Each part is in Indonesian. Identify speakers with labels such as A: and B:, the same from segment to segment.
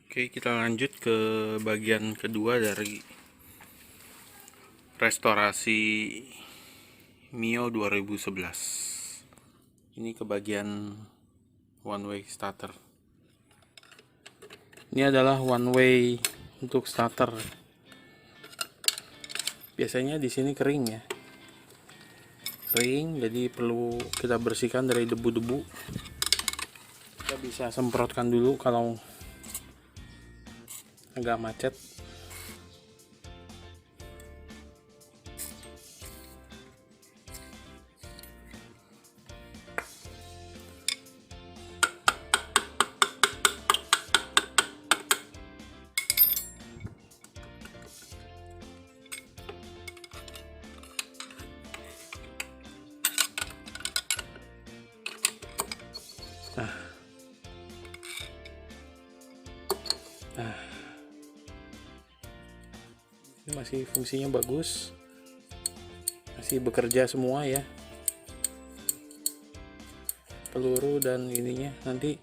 A: Oke, kita lanjut ke bagian kedua dari restorasi Mio 2011. Ini ke bagian one way starter. Ini adalah one way untuk starter. Biasanya di sini kering ya. Kering, jadi perlu kita bersihkan dari debu-debu. Kita bisa semprotkan dulu kalau agak macet. Nah, ini masih fungsinya bagus, masih bekerja semua ya, peluru dan ininya. Nanti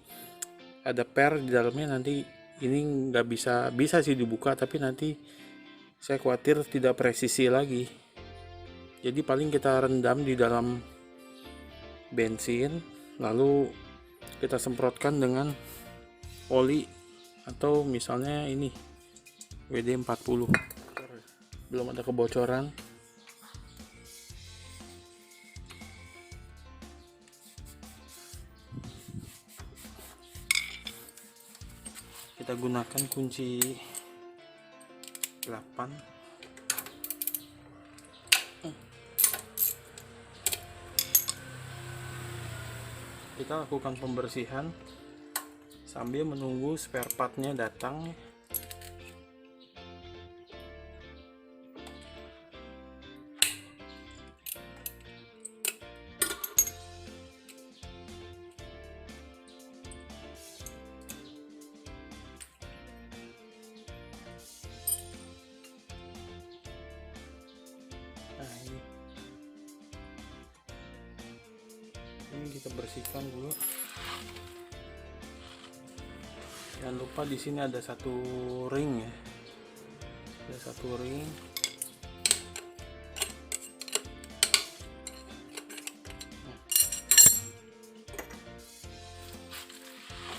A: ada per di dalamnya, nanti ini nggak bisa sih dibuka, tapi nanti saya khawatir tidak presisi lagi. Jadi paling kita rendam di dalam bensin, lalu kita semprotkan dengan oli atau misalnya ini WD-40. Belum ada kebocoran. Kita gunakan kunci 8. Kita lakukan pembersihan sambil menunggu spare partnya datang. Nah, ini kita bersihkan dulu. Jangan lupa di sini ada satu ring ya, ada satu ring.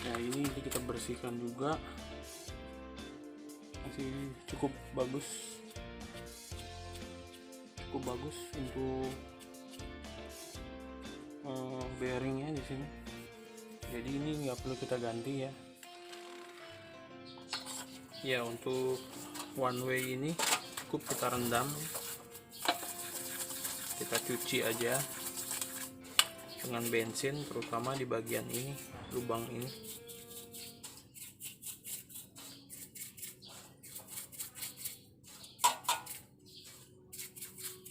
A: Nah, ini kita bersihkan juga, masih cukup bagus untuk bearingnya di sini. Jadi ini nggak perlu kita ganti ya. Ya, untuk one way ini cukup kita rendam, kita cuci aja dengan bensin, terutama di bagian ini, lubang ini.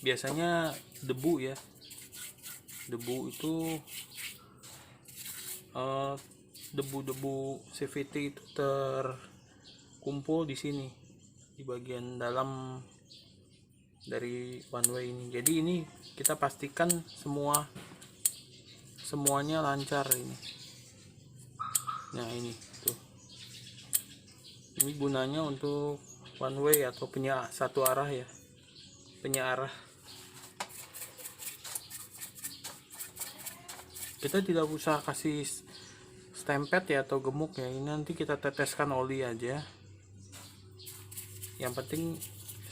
A: Biasanya debu ya, debu itu debu-debu CVT itu terkumpul di sini, di bagian dalam dari one way ini. Jadi ini kita pastikan semuanya lancar ini. Nah, ini tuh, ini gunanya untuk one way atau satu arah ya, penyearah. Kita tidak usah kasih stempet ya atau gemuk ya, ini nanti kita teteskan oli aja. Yang penting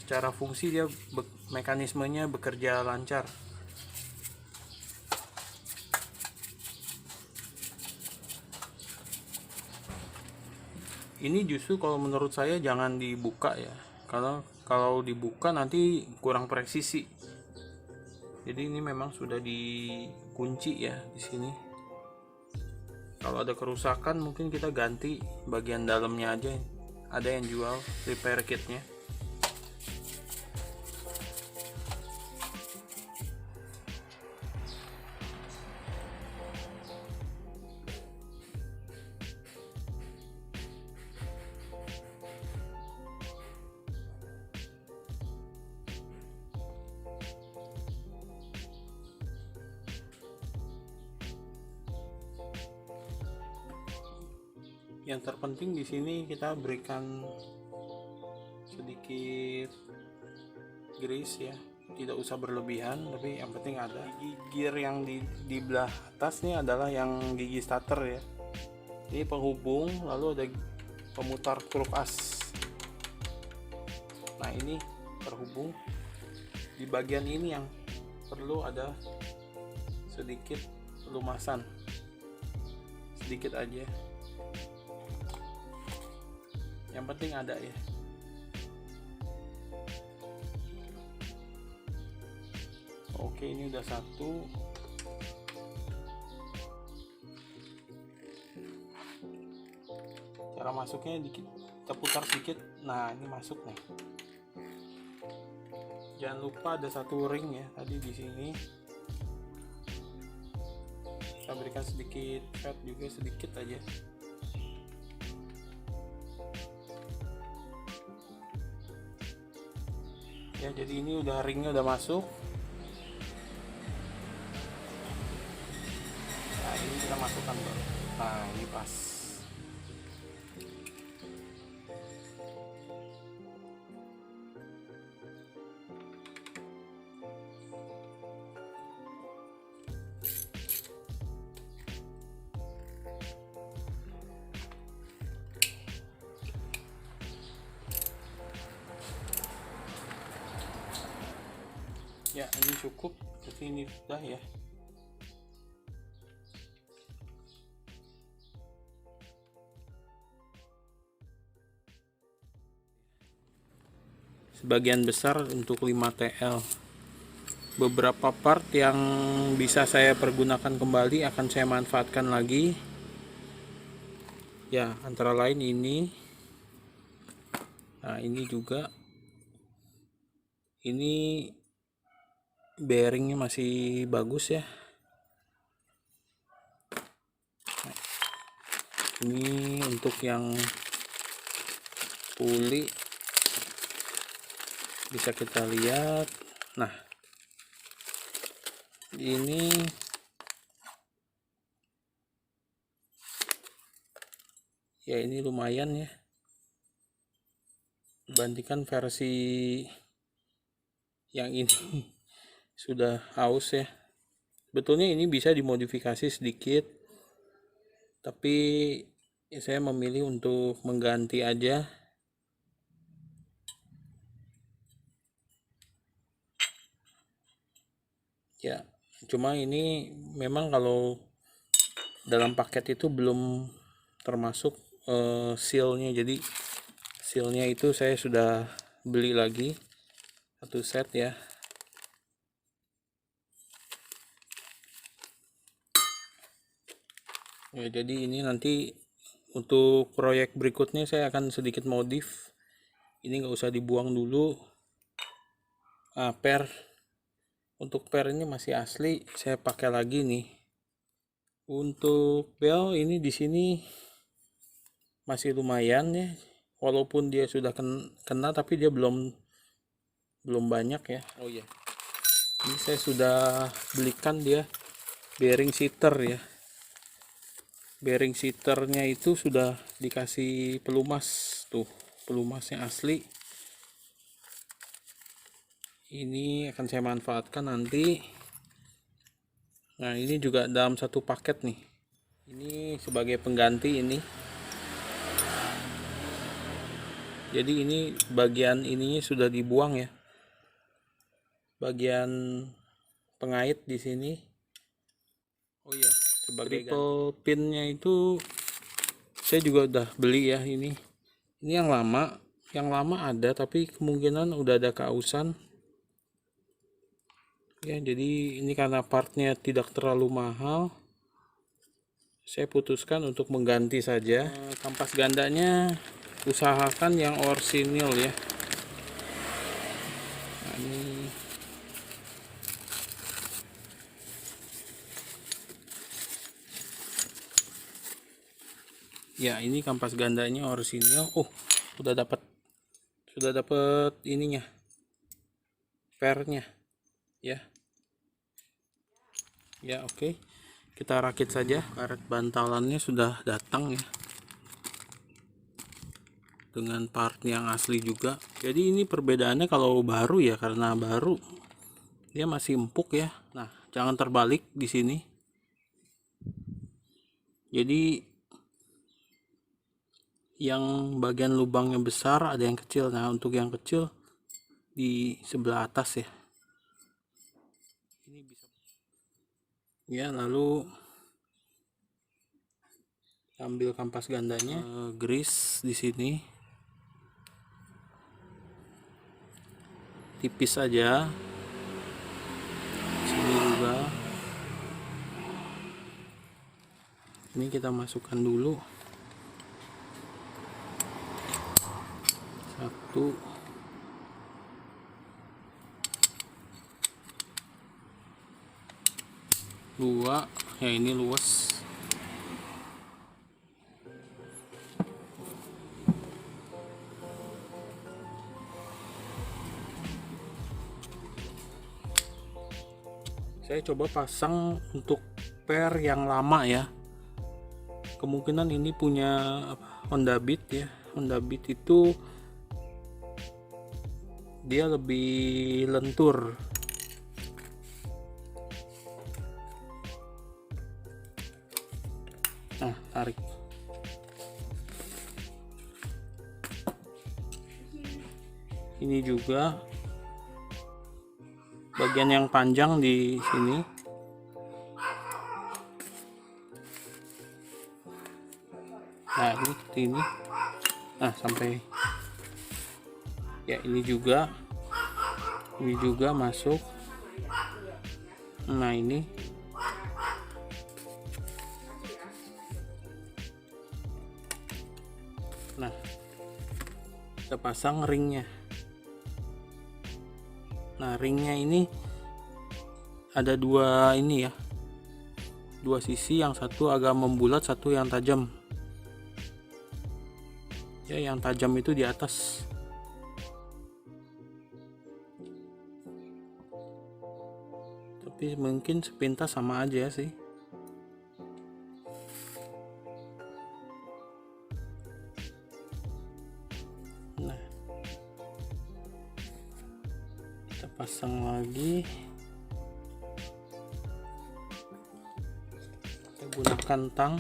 A: secara fungsi dia mekanismenya bekerja lancar. Ini justru kalau menurut saya jangan dibuka ya, kalau dibuka nanti kurang presisi. Jadi ini memang sudah dikunci ya di sini. Kalau ada kerusakan mungkin kita ganti bagian dalamnya aja. Ada yang jual repair kitnya. Yang terpenting di sini kita berikan sedikit grease ya, tidak usah berlebihan, tapi yang penting ada. Gigi gear yang di belah atas nih adalah yang gigi starter ya, ini penghubung, lalu ada pemutar truk as. Nah ini terhubung. Di bagian ini yang perlu ada sedikit pelumasan, sedikit aja, yang penting ada ya. Oke, ini udah satu. Cara masuknya dikit, kita putar sedikit. Nah ini masuk nih. Jangan lupa ada satu ring ya tadi di sini. Kita berikan sedikit fat juga, sedikit aja. Ya, jadi ini udah ringnya udah masuk. Nah ini kita masukkan dulu. Nah ini pas. Ya ini cukup, jadi ini sudah ya. Sebagian besar untuk 5TL. Beberapa part yang bisa saya pergunakan kembali akan saya manfaatkan lagi. Ya, antara lain ini. Nah, ini juga. Ini bearingnya masih bagus ya. Ini untuk yang puli bisa kita lihat. Nah ini ya, ini lumayan ya dibandingkan versi yang ini. Sudah aus ya. Betulnya ini bisa dimodifikasi sedikit, tapi saya memilih untuk mengganti aja. Ya, cuma ini memang kalau dalam paket itu belum termasuk sealnya. Jadi sealnya itu saya sudah beli lagi satu set ya. Ya, jadi ini nanti untuk proyek berikutnya saya akan sedikit modif. Ini nggak usah dibuang dulu. Per untuk per ini masih asli, saya pakai lagi nih. Untuk bel ini di sini masih lumayan ya, walaupun dia sudah kena tapi dia belum banyak ya. Oh iya, ini saya sudah belikan dia bearing seater ya. Bearing seaternya itu sudah dikasih pelumas tuh, pelumasnya asli. Ini akan saya manfaatkan nanti. Nah ini juga dalam satu paket nih, ini sebagai pengganti ini. Jadi ini bagian ininya sudah dibuang ya, bagian pengait di sini. Oh iya, sebagai triple pinnya itu saya juga udah beli ya. Ini yang lama ada, tapi kemungkinan udah ada keausan ya. Jadi ini karena partnya tidak terlalu mahal, saya putuskan untuk mengganti saja. Kampas gandanya usahakan yang orsinil ya. Nah, ini ya, ini kampas gandanya orsinil. Oh, sudah dapat ininya, pernya ya. Ya oke, kita rakit saja. Karet bantalannya sudah datang ya. dengan part yang asli juga. Jadi ini perbedaannya kalau baru ya, karena baru dia masih empuk ya. Nah, jangan terbalik di sini. Jadi yang bagian lubangnya besar, ada yang kecil. Nah, untuk yang kecil di sebelah atas ya. Ini bisa ya, lalu ambil kampas gandanya, grease di sini tipis aja, sini juga. Ini kita masukkan dulu, 1, 2, ya ini luas. Saya coba pasang untuk per yang lama ya. Kemungkinan ini punya Honda Beat ya. Honda Beat itu dia lebih lentur. Nah, tarik. Ini juga bagian yang panjang di sini. Nah, ini. Nah, sampai ya ini juga masuk. Nah, ini nah, kita pasang ringnya. Nah, ringnya ini ada dua ini ya, dua sisi, yang satu agak membulat, satu yang tajam ya. Yang tajam itu di atas. Tapi mungkin sepintas sama aja sih. Nah, kita pasang lagi. Kita gunakan tang.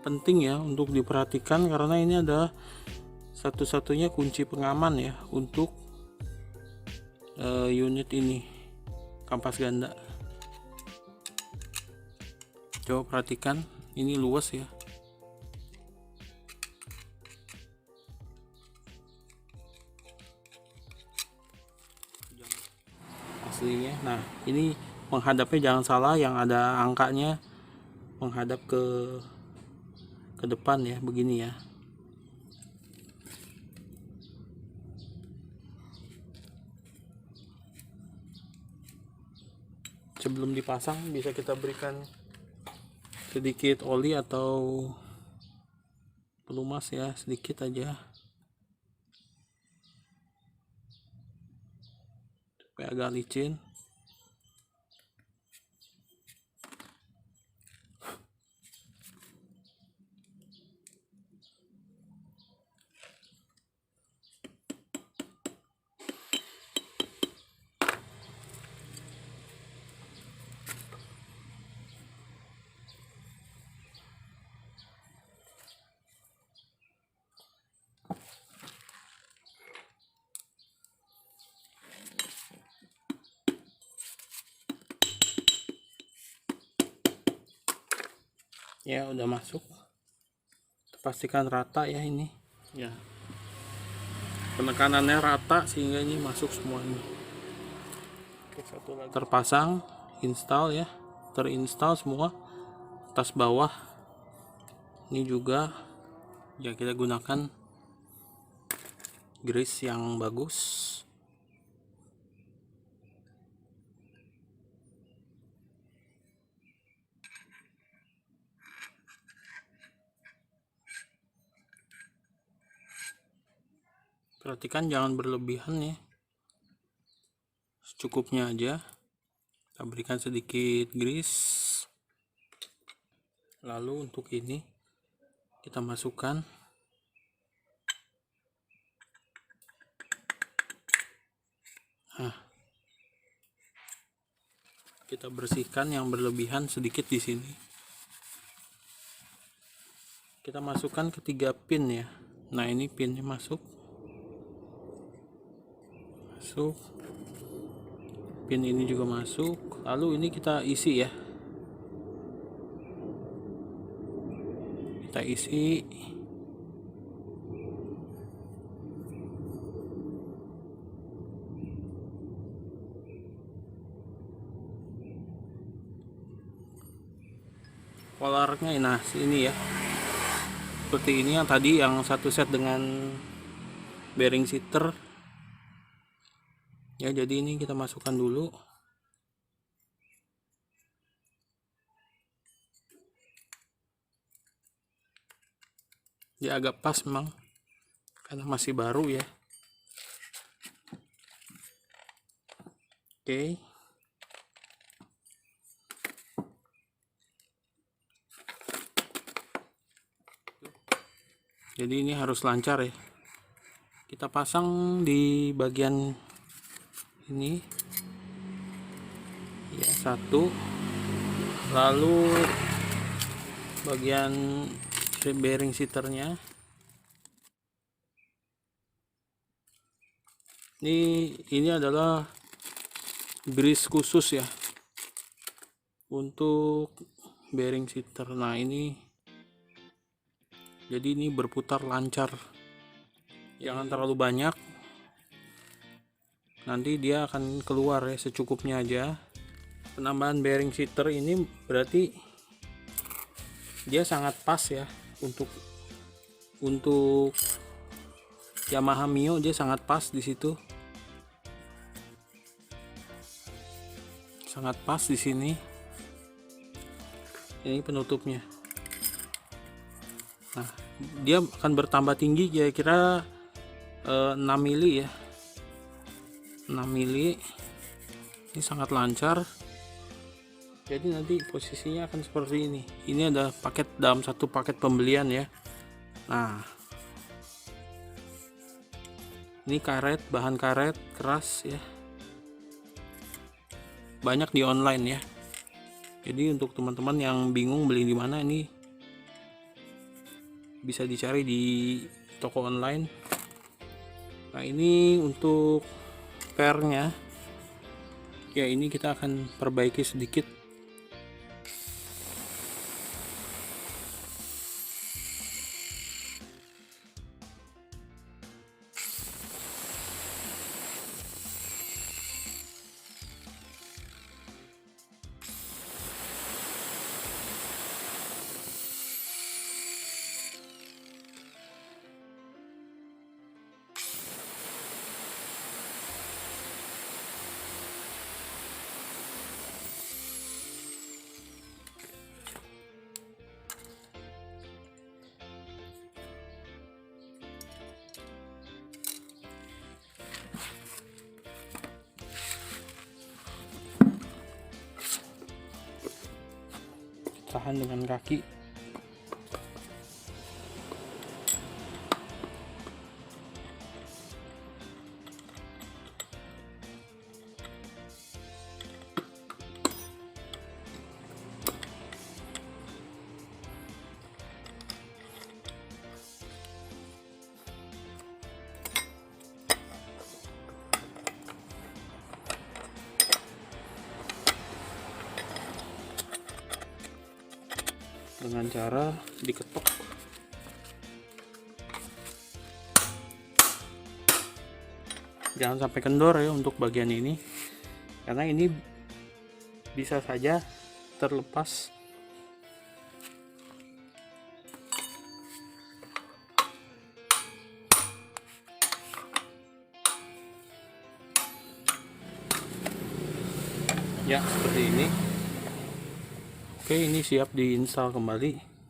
A: Penting ya untuk diperhatikan, karena ini adalah satu-satunya kunci pengaman ya untuk unit ini, kampas ganda. Coba perhatikan, ini luas ya. Aslinya. Nah, ini menghadapnya jangan salah, yang ada angkanya menghadap ke depan ya, begini ya. Sebelum dipasang bisa kita berikan sedikit oli atau pelumas ya, sedikit aja supaya agak licin. Ya, udah masuk. Pastikan rata ya ini ya, penekanannya rata sehingga ini masuk semuanya. Oke, satu lagi terpasang, install ya, terinstall semua atas bawah. Ini juga ya, kita gunakan grease yang bagus. Perhatikan jangan berlebihan ya, secukupnya aja. Kita berikan sedikit grease. Lalu untuk ini kita masukkan. Nah, kita bersihkan yang berlebihan sedikit di sini. Kita masukkan ketiga pin ya. Nah, ini pinnya masuk. Pin ini juga masuk. Lalu ini kita isi ya. Kita isi. Polarnya nah ini ya. Seperti ini yang tadi, yang satu set dengan bearing seater. Ya, jadi ini kita masukkan dulu. Dia agak pas memang karena masih baru ya. Oke. Jadi ini harus lancar ya. Kita pasang di bagian ini ya, satu. Lalu bagian bearing seaternya ini adalah grease khusus ya untuk bearing seater. Nah, ini jadi ini berputar lancar, jangan terlalu banyak, nanti dia akan keluar ya, secukupnya aja. Penambahan bearing seater ini berarti dia sangat pas ya untuk Yamaha Mio, dia sangat pas di situ, sangat pas di sini. Ini penutupnya. Nah, dia akan bertambah tinggi kira-kira 6 mili ya, 6 mili. Ini sangat lancar. Jadi nanti posisinya akan seperti ini. Ini ada paket, dalam satu paket pembelian ya. Nah, ini karet, bahan karet keras ya, banyak di online ya. Jadi untuk teman-teman yang bingung beli di mana, ini bisa dicari di toko online. Nah, ini untuk pernya ya, ini kita akan perbaiki sedikit. Tahan dengan kaki. Dengan cara diketok. Jangan sampai kendor ya untuk bagian ini, karena ini bisa saja terlepas. Ya, seperti ini. Oke, ini siap diinstal kembali.